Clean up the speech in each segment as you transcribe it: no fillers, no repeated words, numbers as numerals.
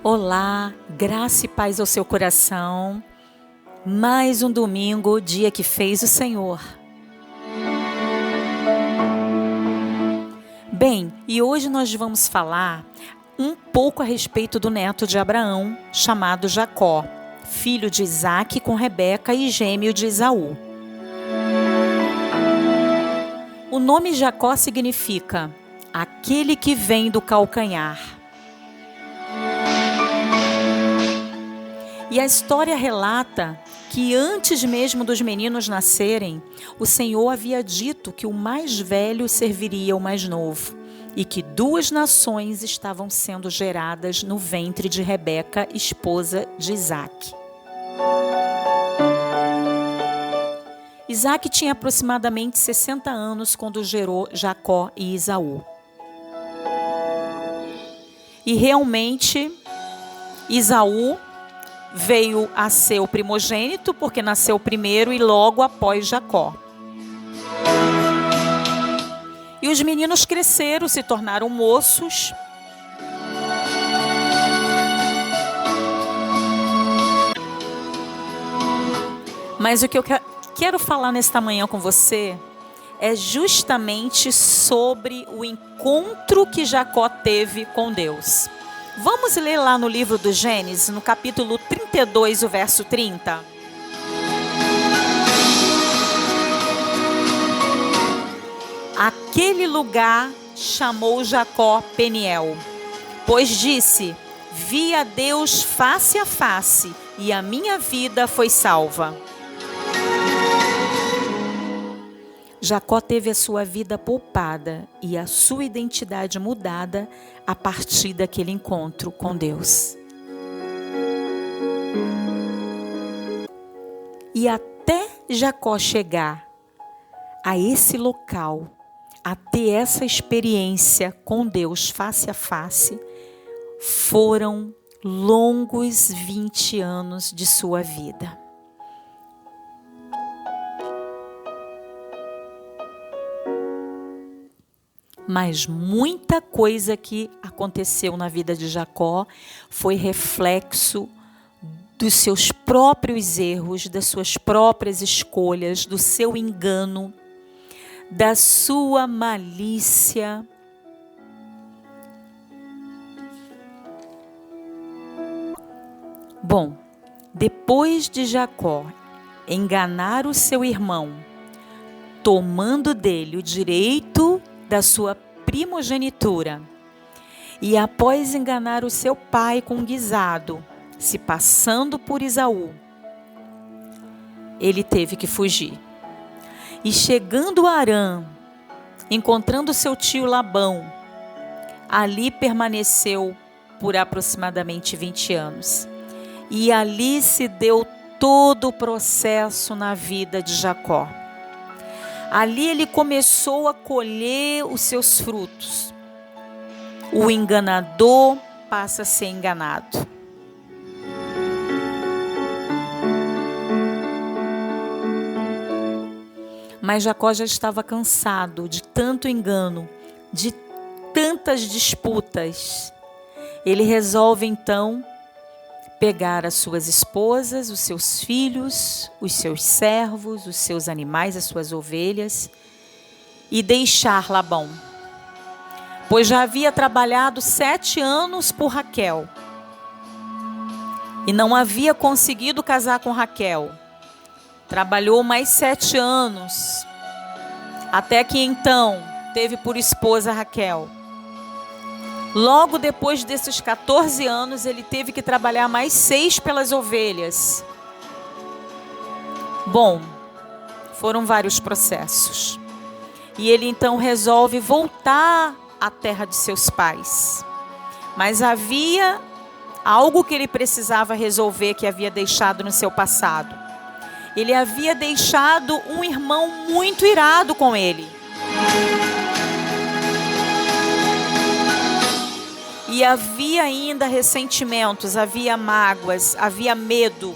Olá, graça e paz ao seu coração. Mais um domingo, dia que fez o Senhor. Bem, e hoje nós vamos falar um pouco a respeito do neto de Abraão, chamado Jacó, filho de Isaque com Rebeca e gêmeo de Esaú. O nome Jacó significa aquele que vem do calcanhar. E a história relata que antes mesmo dos meninos nascerem, o Senhor havia dito que o mais velho serviria ao mais novo e que duas nações estavam sendo geradas no ventre de Rebeca, esposa de Isaque. Isaque tinha aproximadamente 60 anos quando gerou Jacó e Esaú. E realmente, Esaú veio a ser o primogênito, porque nasceu primeiro e logo após Jacó. E os meninos cresceram, se tornaram moços. Mas o que eu quero falar nesta manhã com você é justamente sobre o encontro que Jacó teve com Deus. Vamos ler lá no livro do Gênesis, no capítulo 32, o verso 30. Aquele lugar chamou Jacó Peniel, pois disse: vi a Deus face a face, e a minha vida foi salva. Jacó teve a sua vida poupada e a sua identidade mudada a partir daquele encontro com Deus. E até Jacó chegar a esse local, a ter essa experiência com Deus face a face, foram longos 20 anos de sua vida. Mas muita coisa que aconteceu na vida de Jacó foi reflexo dos seus próprios erros, das suas próprias escolhas, do seu engano, da sua malícia. Bom, depois de Jacó enganar o seu irmão, tomando dele o direito da sua primogenitura, e após enganar o seu pai com guisado, se passando por Esaú, ele teve que fugir. E chegando a Harã, encontrando seu tio Labão, ali permaneceu por aproximadamente 20 anos. E ali se deu todo o processo na vida de Jacó. Ali ele começou a colher os seus frutos. O enganador passa a ser enganado. Mas Jacó já estava cansado de tanto engano, de tantas disputas. Ele resolve então pegar as suas esposas, os seus filhos, os seus servos, os seus animais, as suas ovelhas, e deixar Labão, pois já havia trabalhado 7 anos por Raquel e não havia conseguido casar com Raquel. Trabalhou mais 7 anos, até que então teve por esposa Raquel. Logo depois desses 14 anos, ele teve que trabalhar mais 6 pelas ovelhas. Bom, foram vários processos. E ele então resolve voltar à terra de seus pais. Mas havia algo que ele precisava resolver, que havia deixado no seu passado. Ele havia deixado um irmão muito irado com ele. E havia ainda ressentimentos, havia mágoas, havia medo,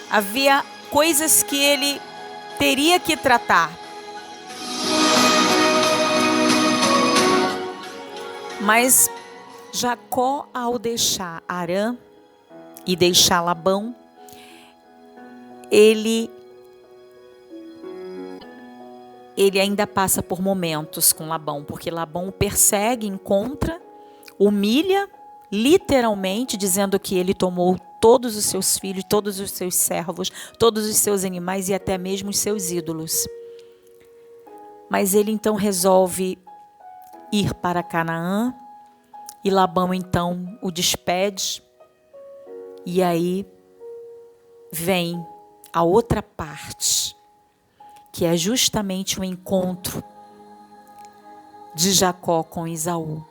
havia coisas que ele teria que tratar. Mas Jacó, ao deixar Harã e deixar Labão, ele ainda passa por momentos com Labão, porque Labão o persegue, encontra, humilha, literalmente, dizendo que ele tomou todos os seus filhos, todos os seus servos, todos os seus animais e até mesmo os seus ídolos. Mas ele então resolve ir para Canaã, e Labão então o despede, e aí vem a outra parte, que é justamente o encontro de Jacó com Esaú.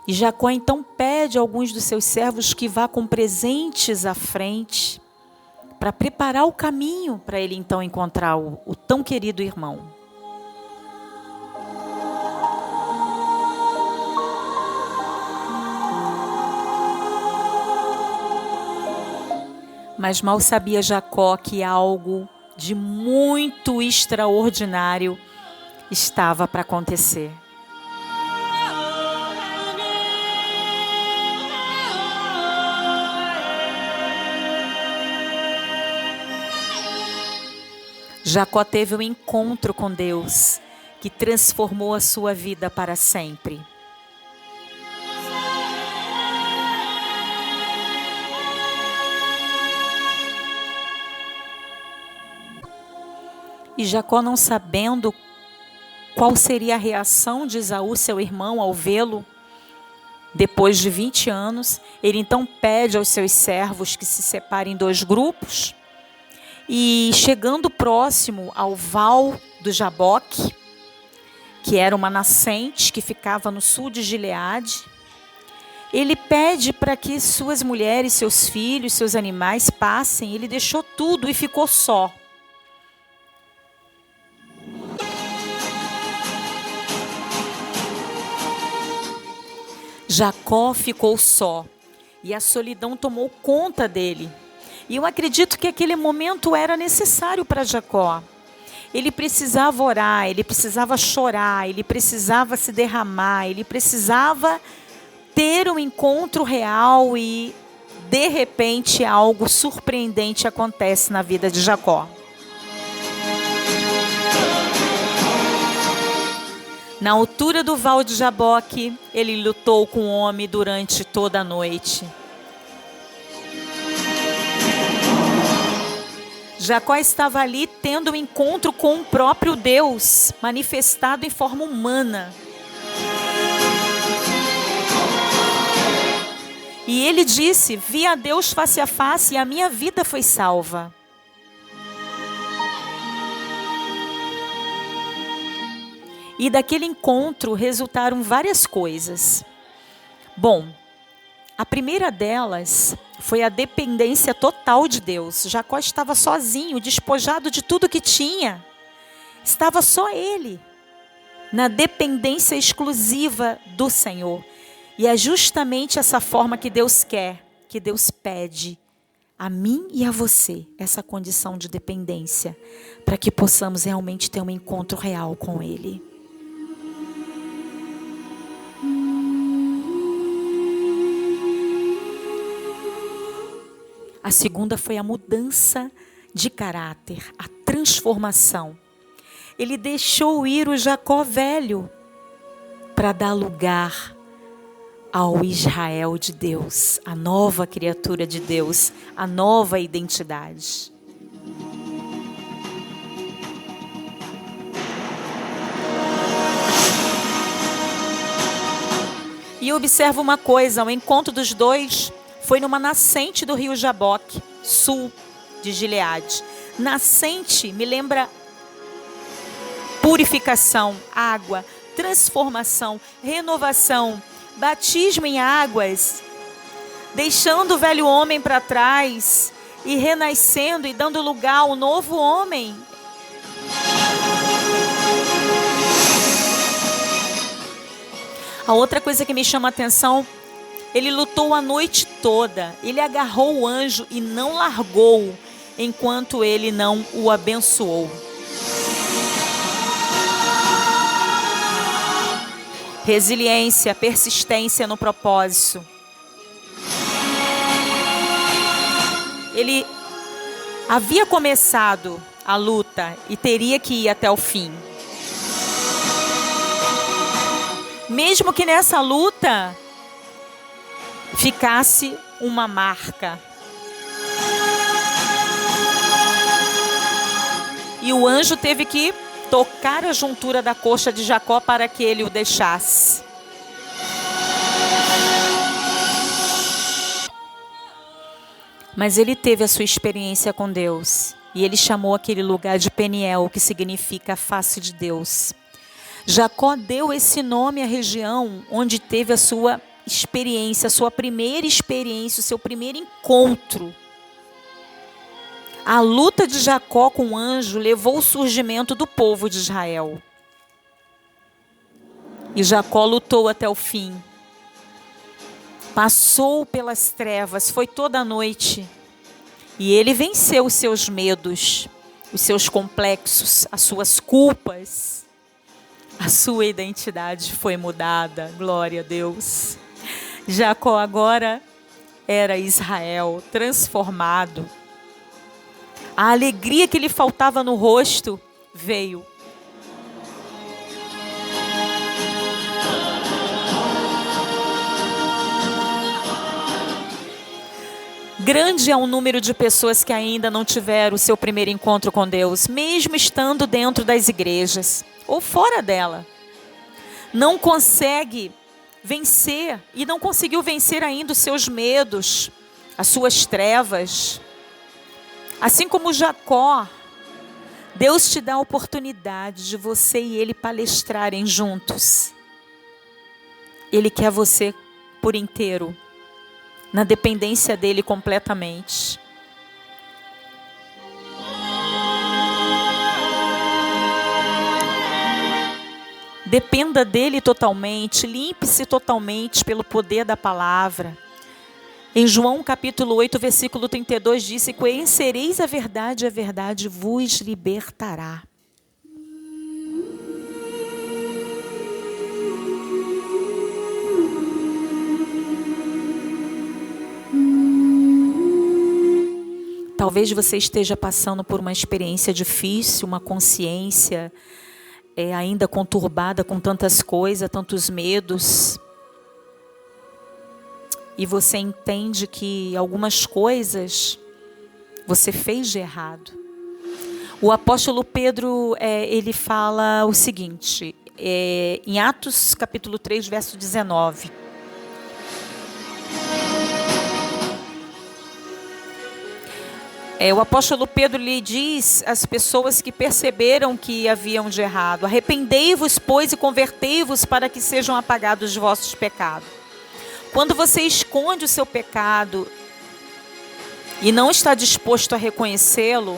E Jacó então pede a alguns dos seus servos que vá com presentes à frente, para preparar o caminho para ele então encontrar o tão querido irmão. Mas mal sabia Jacó que algo de muito extraordinário estava para acontecer. Jacó teve um encontro com Deus que transformou a sua vida para sempre. E Jacó, não sabendo qual seria a reação de Esaú, seu irmão, ao vê-lo, depois de 20 anos, ele então pede aos seus servos que se separem em 2 grupos, e chegando próximo ao Val do Jaboque, que era uma nascente que ficava no sul de Gileade, ele pede para que suas mulheres, seus filhos, seus animais passem. Ele deixou tudo e ficou só. Jacó ficou só e a solidão tomou conta dele. E eu acredito que aquele momento era necessário para Jacó. Ele precisava orar, ele precisava chorar, ele precisava se derramar, ele precisava ter um encontro real e, de repente, algo surpreendente acontece na vida de Jacó. Na altura do Val de Jaboque, ele lutou com o homem durante toda a noite. Jacó estava ali tendo um encontro com o próprio Deus, manifestado em forma humana. E ele disse: vi a Deus face a face e a minha vida foi salva. E daquele encontro resultaram várias coisas. Bom, a primeira delas foi a dependência total de Deus. Jacó estava sozinho, despojado de tudo que tinha. Estava só ele, na dependência exclusiva do Senhor. E é justamente essa forma que Deus quer, que Deus pede a mim e a você, essa condição de dependência, para que possamos realmente ter um encontro real com Ele. A segunda foi a mudança de caráter, a transformação. Ele deixou ir o Jacó velho para dar lugar ao Israel de Deus, a nova criatura de Deus, a nova identidade. E observa uma coisa, o encontro dos dois foi numa nascente do rio Jaboque, sul de Gileade. Nascente me lembra purificação, água, transformação, renovação, batismo em águas, deixando o velho homem para trás e renascendo e dando lugar ao novo homem. A outra coisa que me chama a atenção, ele lutou a noite toda, ele agarrou o anjo e não largou, enquanto ele não o abençoou. resiliência, persistência no propósito. Ele havia começado a luta e teria que ir até o fim. Mesmo que nessa luta ficasse uma marca. E o anjo teve que tocar a juntura da coxa de Jacó para que ele o deixasse. Mas ele teve a sua experiência com Deus. E ele chamou aquele lugar de Peniel, que significa a face de Deus. Jacó deu esse nome à região onde teve a sua experiência, a sua primeira experiência, o seu primeiro encontro. A luta de Jacó com o anjo levou ao surgimento do povo de Israel. E Jacó lutou até o fim. Passou pelas trevas, foi toda a noite. E ele venceu os seus medos, os seus complexos, as suas culpas. A sua identidade foi mudada, glória a Deus. Jacó agora era Israel, transformado. A alegria que lhe faltava no rosto veio. Grande é o número de pessoas que ainda não tiveram o seu primeiro encontro com Deus, mesmo estando dentro das igrejas ou fora dela. Não consegue vencer e não conseguiu vencer ainda os seus medos, as suas trevas. Assim como Jacó, Deus te dá a oportunidade de você e ele palestrarem juntos. Ele quer você por inteiro, na dependência dele completamente. Dependa dele totalmente, limpe-se totalmente pelo poder da palavra. Em João capítulo 8, versículo 32, disse: conhecereis a verdade vos libertará. Talvez você esteja passando por uma experiência difícil, uma consciência ainda conturbada com tantas coisas, tantos medos. E você entende que algumas coisas você fez de errado. O apóstolo Pedro, ele fala o seguinte, em Atos capítulo 3, verso 19. O apóstolo Pedro lhe diz às pessoas que perceberam que haviam de errado: arrependei-vos, pois, e convertei-vos para que sejam apagados os vossos pecados. Quando você esconde o seu pecado e não está disposto a reconhecê-lo,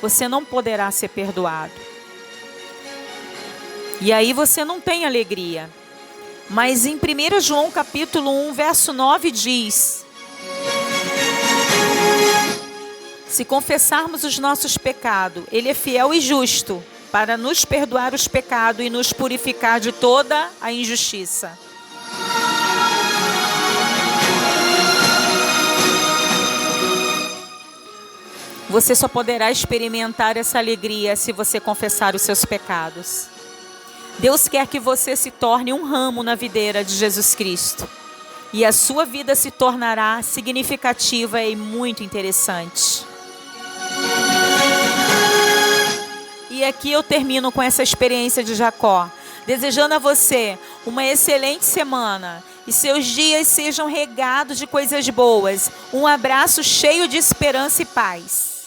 você não poderá ser perdoado. E aí você não tem alegria. Mas em 1 João capítulo 1, verso 9 diz: se confessarmos os nossos pecados, Ele é fiel e justo para nos perdoar os pecados e nos purificar de toda a injustiça. Você só poderá experimentar essa alegria se você confessar os seus pecados. Deus quer que você se torne um ramo na videira de Jesus Cristo. E a sua vida se tornará significativa e muito interessante. E aqui eu termino com essa experiência de Jacó, desejando a você uma excelente semana e seus dias sejam regados de coisas boas. Um abraço cheio de esperança e paz.